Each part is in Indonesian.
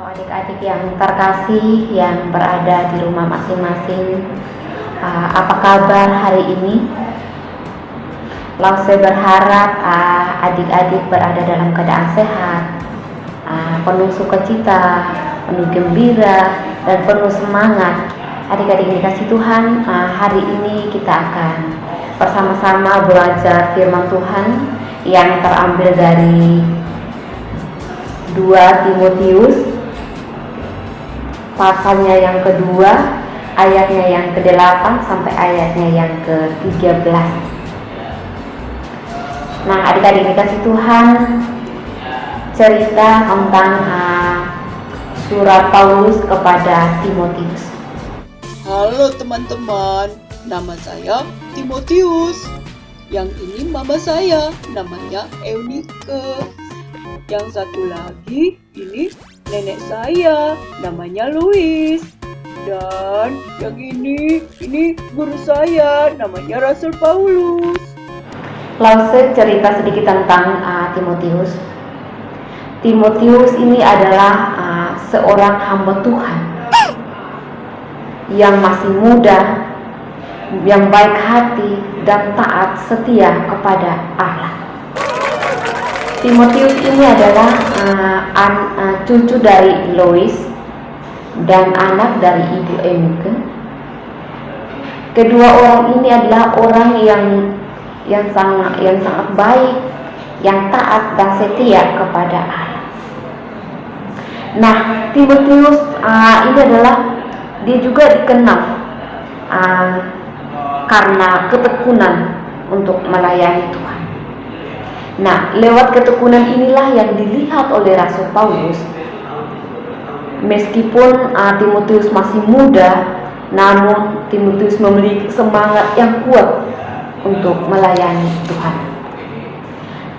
Adik-adik yang terkasih yang berada di rumah masing-masing, apa kabar hari ini? Lause berharap adik-adik berada dalam keadaan sehat, penuh sukacita, penuh gembira, dan penuh semangat. Adik-adik dikasih Tuhan, hari ini kita akan bersama-sama belajar firman Tuhan yang terambil dari 2 Timotius pasalnya yang kedua, ayatnya yang ke-8 sampai ayatnya yang ke-13. Nah, adik-adik dikasih Tuhan, cerita tentang surat Paulus kepada Timotius. Halo teman-teman, nama saya Timotius. Yang ini mama saya, namanya Eunike. Yang satu lagi, ini nenek saya, namanya Louis. Dan yang ini guru saya, namanya Rasul Paulus. Lause cerita sedikit tentang Timotius. Timotius ini adalah seorang hamba Tuhan yang masih muda, yang baik hati dan taat setia kepada Allah. Timotius ini adalah cucu dari Lois dan anak dari ibu Eunike. Kedua orang ini adalah orang yang sangat baik, yang taat dan setia kepada Allah. Nah, Timotius ini adalah dia juga dikenal karena ketekunan untuk melayani Tuhan. Nah, lewat ketekunan inilah yang dilihat oleh Rasul Paulus. Meskipun Timotius masih muda, namun Timotius memiliki semangat yang kuat untuk melayani Tuhan.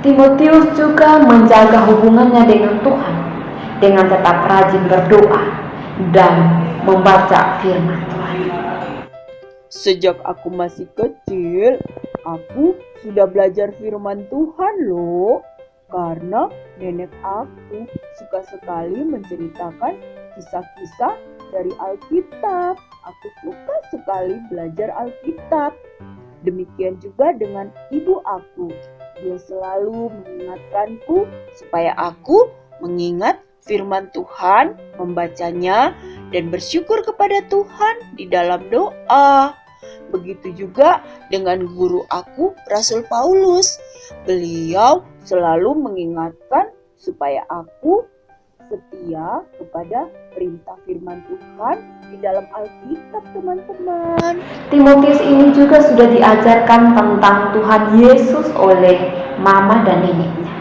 Timotius juga menjaga hubungannya dengan Tuhan dengan tetap rajin berdoa dan membaca firman Tuhan. Sejak aku masih kecil, aku sudah belajar firman Tuhan loh. Karena nenek aku suka sekali menceritakan kisah-kisah dari Alkitab. Aku suka sekali belajar Alkitab. Demikian juga dengan ibu aku. Dia selalu mengingatkanku supaya aku mengingat firman Tuhan, membacanya, dan bersyukur kepada Tuhan di dalam doa. Begitu juga dengan guru aku, Rasul Paulus. Beliau selalu mengingatkan supaya aku setia kepada perintah firman Tuhan di dalam Alkitab, teman-teman. Timotius ini juga sudah diajarkan tentang Tuhan Yesus oleh mama dan neneknya.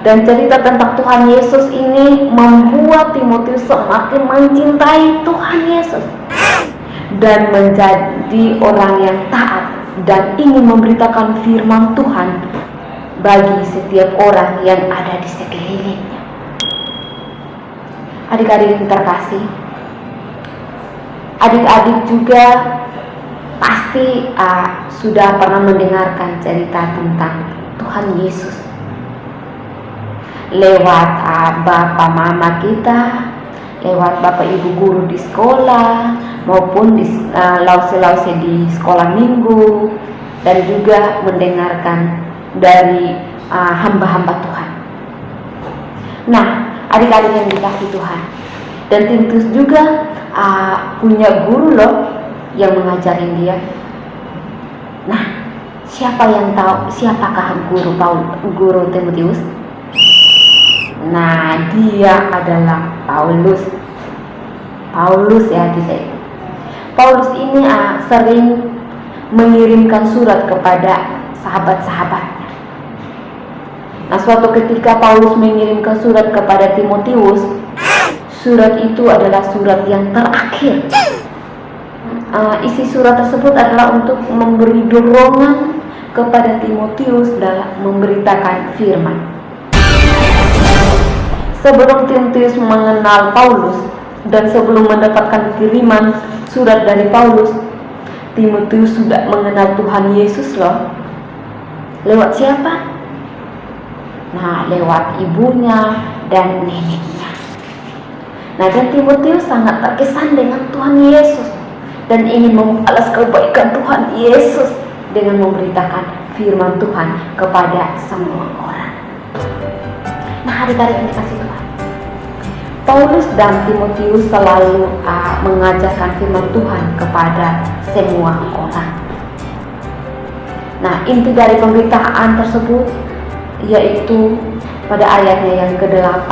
Dan cerita tentang Tuhan Yesus ini membuat Timotius semakin mencintai Tuhan Yesus dan menjadi orang yang taat dan ingin memberitakan firman Tuhan bagi setiap orang yang ada di sekelilingnya. Adik-adik yang terkasih, adik-adik juga pasti sudah pernah mendengarkan cerita tentang Tuhan Yesus lewat bapak mama kita, lewat bapak ibu guru di sekolah, maupun di lause-lause di sekolah minggu, dan juga mendengarkan dari hamba-hamba Tuhan. Nah, adik-adik yang dikasih Tuhan, dan Timotius juga punya guru loh yang mengajarin dia. Nah, siapa yang tahu siapakah guru Timotius? Nah, dia adalah Paulus ya adik. Paulus ini sering mengirimkan surat kepada sahabat-sahabatnya. Nah, suatu ketika Paulus mengirimkan surat kepada Timotius. Surat itu adalah surat yang terakhir. Isi surat tersebut adalah untuk memberi dorongan kepada Timotius dalam memberitakan firman. Sebelum Timotius mengenal Paulus dan sebelum mendapatkan kiriman surat dari Paulus, Timotius sudah mengenal Tuhan Yesus loh. Lewat siapa? Nah, lewat ibunya dan neneknya. Nah, dan Timotius sangat terkesan dengan Tuhan Yesus dan ingin membalas kebaikan Tuhan Yesus dengan memberitakan firman Tuhan kepada semua orang. Nah, adik-adik yang dikasih Tuhan, Paulus dan Timotius selalu mengajarkan firman Tuhan kepada semua orang. Nah, inti dari pemberitaan tersebut yaitu pada ayatnya yang ke-8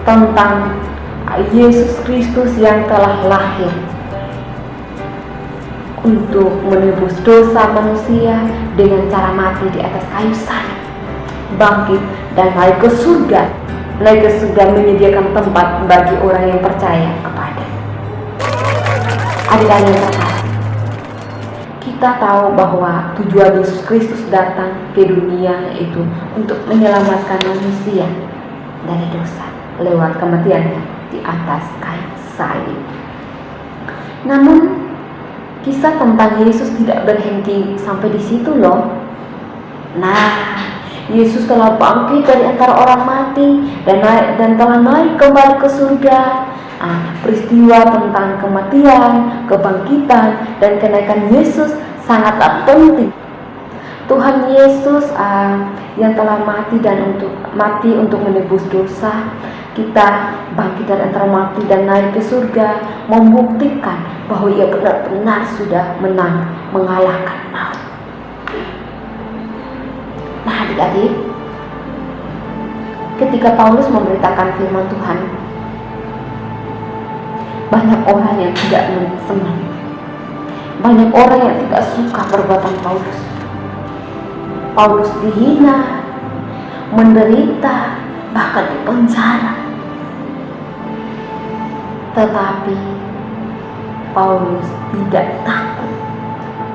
tentang Yesus Kristus yang telah lahir untuk menebus dosa manusia dengan cara mati di atas kayu salib, bangkit dan naik ke surga. Naik ke surga menyediakan tempat bagi orang yang percaya kepada. Adik-adik yang terkasih, kita tahu bahwa tujuan Yesus Kristus datang ke dunia yaitu untuk menyelamatkan manusia dari dosa lewat kematiannya di atas kayu salib. Namun kisah tentang Yesus tidak berhenti sampai di situ loh. Nah, Yesus telah bangkit dari antara orang mati dan telah naik kembali ke surga. Peristiwa tentang kematian, kebangkitan, dan kenaikan Yesus sangatlah penting. Tuhan Yesus yang telah mati untuk menebus dosa kita, bangkit dari antara mati dan naik ke surga, membuktikan bahwa Ia benar-benar sudah menang, mengalahkan maut. Nah, adik-adik, ketika Paulus memberitakan firman Tuhan, banyak orang yang tidak senang, banyak orang yang tidak suka perbuatan Paulus. Paulus dihina, menderita, bahkan dipenjara. Tetapi Paulus tidak takut,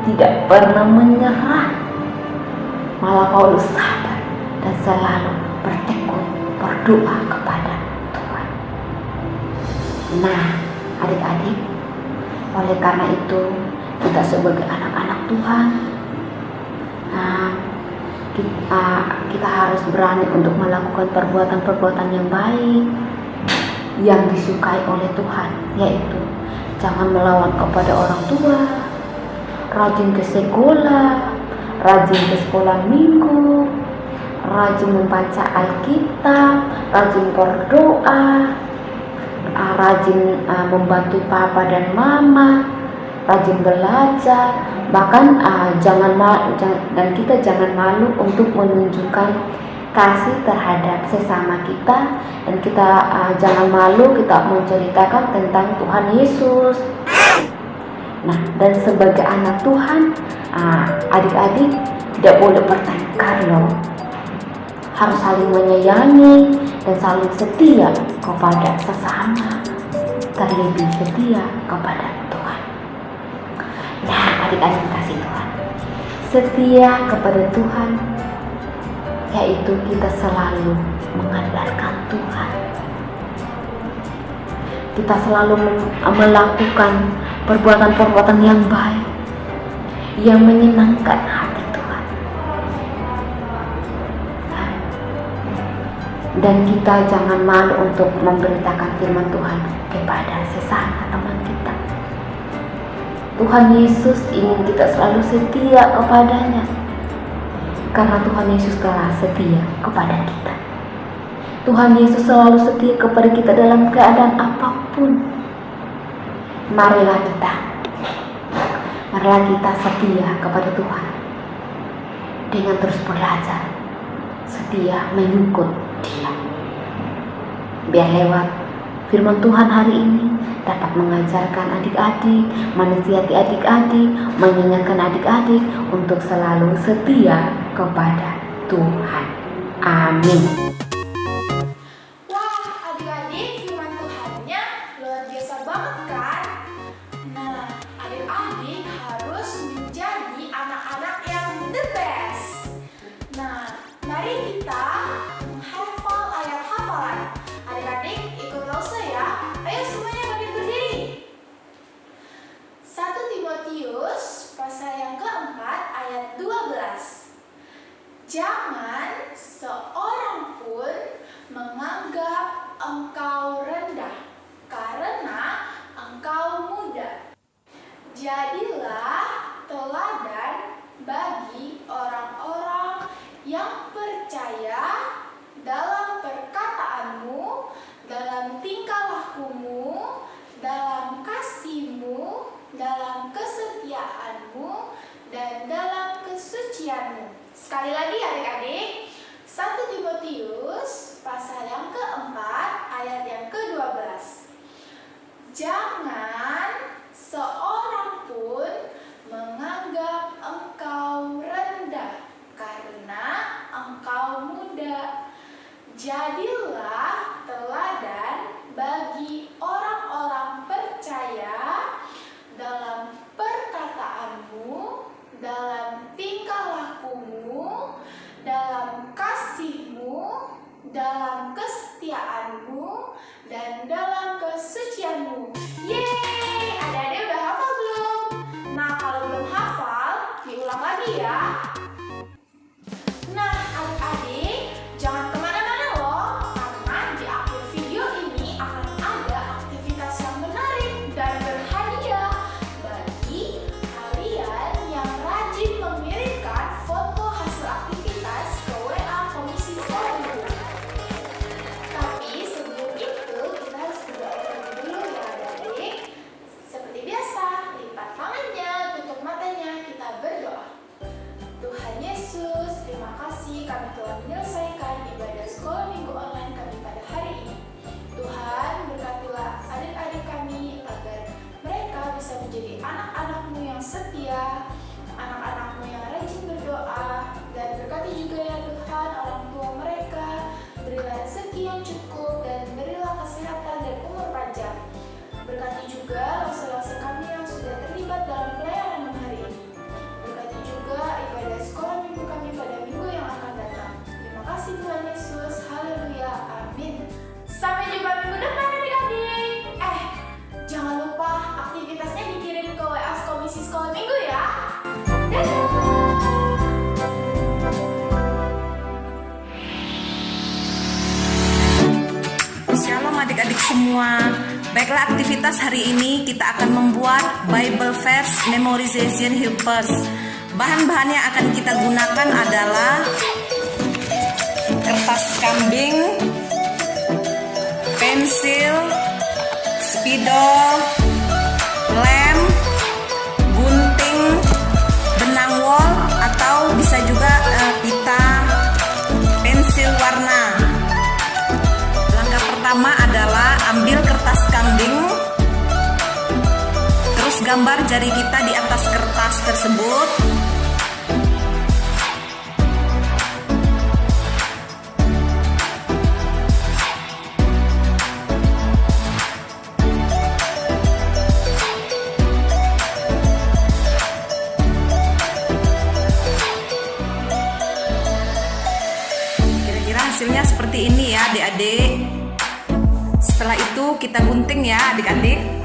tidak pernah menyerah. Malah Paulus sabar dan selalu bertekun berdoa kepada Tuhan. Nah, adik-adik, oleh karena itu kita sebagai anak-anak Tuhan, kita harus berani untuk melakukan perbuatan-perbuatan yang baik yang disukai oleh Tuhan, yaitu jangan melawan kepada orang tua, rajin ke sekolah, rajin ke sekolah minggu, rajin membaca Alkitab, rajin berdoa, rajin membantu papa dan mama, rajin belajar, bahkan kita jangan malu untuk menunjukkan kasih terhadap sesama kita, dan kita jangan malu kita menceritakan tentang Tuhan Yesus. Nah, dan sebagai anak Tuhan, adik-adik tidak boleh bertengkar loh. Harus saling menyayangi dan saling setia kepada sesama, terlebih setia kepada Tuhan. Nah, adik-adik kasih Tuhan, setia kepada Tuhan yaitu kita selalu mengandalkan Tuhan. Kita selalu melakukan perbuatan-perbuatan yang baik, yang menyenangkan hati Tuhan. Dan kita jangan malu untuk memberitakan firman Tuhan kepada sesama teman kita. Tuhan Yesus ingin kita selalu setia kepadanya, karena Tuhan Yesus telah setia kepada kita. Tuhan Yesus selalu setia kepada kita dalam keadaan apapun. Marilah kita setia kepada Tuhan dengan terus belajar, setia mengikut Dia. Biar lewat firman Tuhan hari ini dapat mengajarkan adik-adik, menasihati adik-adik, mengingatkan adik-adik untuk selalu setia kepada Tuhan. Amin. Jangan seorang pun menganggap engkau rendah. dalam kesetiaanmu dan dalam kesucianmu. Yeay, adik-adik udah hafal belum? Nah, kalau belum hafal, diulang lagi ya. Nah, adik-adik, jangan kemana-mana loh, karena di akhir video ini akan ada aktivitas yang menarik dan berhadiah bagi kalian yang rajin mengirimkan foto hasil aktivitas ke WA Komisi Sekolah. Tapi sebelum itu, kita harus berdoa dulu ya adik-adik. Seperti biasa, lipat tangannya, tutup matanya, kita berdoa. Tuhan Yesus, terima kasih kami telah menyelesaikan ibadah sekolah minggu online kami pada hari ini. Tuhan, berkatilah adik-adik kami agar mereka bisa menjadi anak-anak-Mu yang setia, anak-anak-Mu yang rajin berdoa, dan berkati juga ya Tuhan orang tua mereka, berilah rezeki yang cukup dan berilah kesehatan dan umur panjang. Berkati juga langsung kami yang sudah terlibat dalam pelayanan hari ini. Berkati juga ibadah sekolah minggu kami pada minggu yang akan datang. Terima kasih Tuhan Yesus. Haleluya. Amin. Sampai jumpa minggu depan adik-adik. Jangan lupa aktivitasnya dikirim ke WA Komisi Sekolah Minggu ya. Dadah. Shalom adik-adik semua. Baiklah, aktivitas hari ini kita akan membuat Bible Verse Memorization Helpers. Bahan-bahan yang akan kita gunakan adalah kertas kambing, pensil, spidol, lem, gunting, benang wol, atau bisa juga pita, pensil warna. Langkah pertama adalah ambil kertas kambing, terus gambar jari kita di atas kertas tersebut. Kira-kira hasilnya seperti ini ya adik-adik. Setelah itu kita gunting ya adik-adik.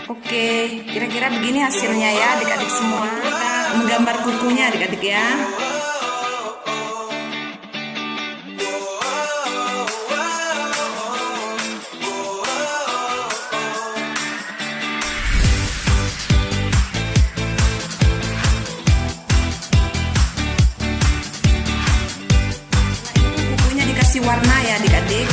Oke, kira-kira begini hasilnya ya adik-adik semua. Kita menggambar kukunya adik-adik ya. Kukunya dikasih warna ya adik-adik.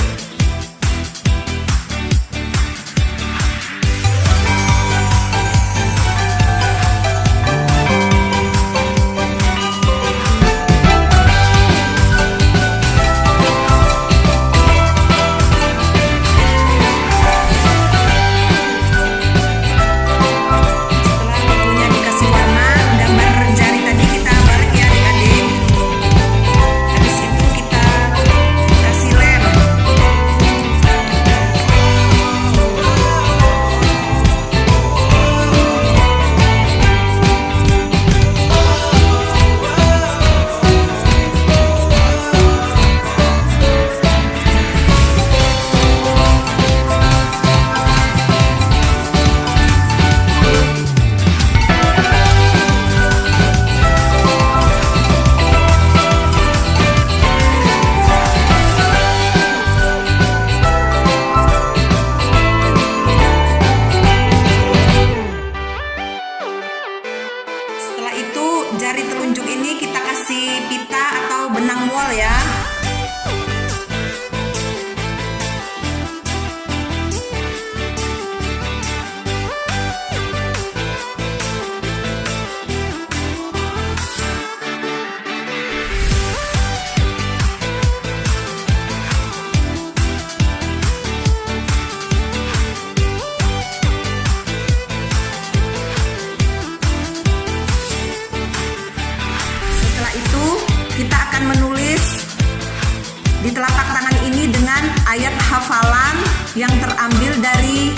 di telapak tangan ini dengan ayat hafalan yang terambil dari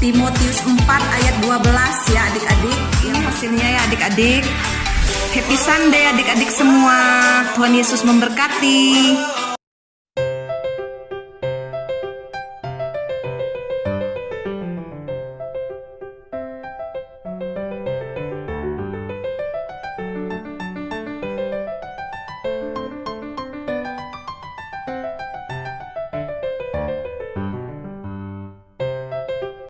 Timotius 4 ayat 12 ya adik-adik. Yang hasilnya ya adik-adik. Happy Sunday adik-adik semua. Tuhan Yesus memberkati.